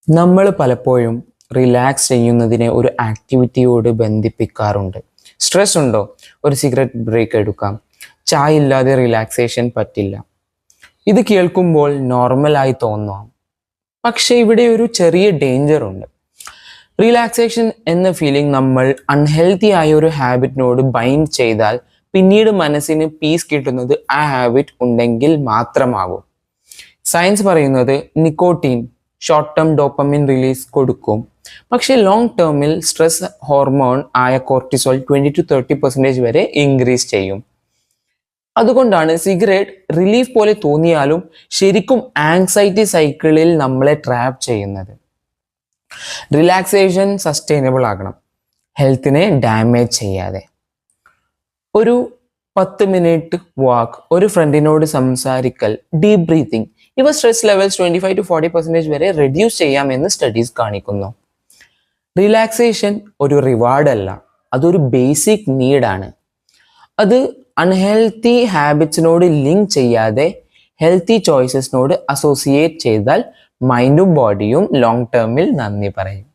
നമ്മൾ പലപ്പോഴും റിലാക്സ് ചെയ്യുന്നതിനെ ഒരു ആക്ടിവിറ്റിയോട് ബന്ധിപ്പിക്കാറുണ്ട്. സ്ട്രെസ് ഉണ്ടോ? ഒരു സിഗരറ്റ് ബ്രേക്ക് എടുക്കാം. ചായ ഇല്ലാതെ റിലാക്സേഷൻ പറ്റില്ല. ഇത് കേൾക്കുമ്പോൾ നോർമലായി തോന്നാം. പക്ഷേ ഇവിടെ ഒരു ചെറിയ ഡേഞ്ചർ ഉണ്ട്. റിലാക്സേഷൻ എന്ന ഫീലിംഗ് നമ്മൾ അൺഹെൽത്തി ആയ ഒരു ഹാബിറ്റിനോട് ബൈൻഡ് ചെയ്താൽ പിന്നീട് മനസ്സിന് പീസ് കിട്ടുന്നത് ആ ഹാബിറ്റ് ഉണ്ടെങ്കിൽ മാത്രമാകും. സയൻസ് പറയുന്നത് nicotine short term dopamine release കൊടുക്കും, പക്ഷേ ലോങ് ടേമിൽ സ്ട്രെസ് ഹോർമോൺ ആയ കോർട്ടിസോൾ 20-30% വരെ ഇൻക്രീസ് ചെയ്യും. അതുകൊണ്ടാണ് സിഗരറ്റ് റിലീഫ് പോലെ തോന്നിയാലും ശരിക്കും ആങ്സൈറ്റി സൈക്കിളിൽ നമ്മളെ ട്രാപ്പ് ചെയ്യുന്നത്. റിലാക്സേഷൻ സസ്റ്റൈനബിൾ ആകണം, ഹെൽത്തിനെ ഡാമേജ് ചെയ്യാതെ. ഒരു 10 മിനിറ്റ് വാക്ക്, ഒരു ഫ്രണ്ടിനോട് സംസാരിക്കൽ, ഡീപ് ബ്രീതിങ്, ഇവ സ്ട്രെസ് ലെവൽസ് 25-40% വരെ റെഡ്യൂസ് ചെയ്യാമെന്ന് സ്റ്റഡീസ് കാണിക്കുന്നു. റിലാക്സേഷൻ ഒരു റിവാർഡ് അല്ല, അതൊരു ബേസിക് നീഡാണ്. അത് അൺഹെൽത്തി ഹാബിറ്റ്സിനോട് ലിങ്ക് ചെയ്യാതെ ഹെൽത്തി ചോയ്സസിനോട് അസോസിയേറ്റ് ചെയ്താൽ മൈൻഡും ബോഡിയും ലോങ് ടേമിൽ നന്ദി പറയും.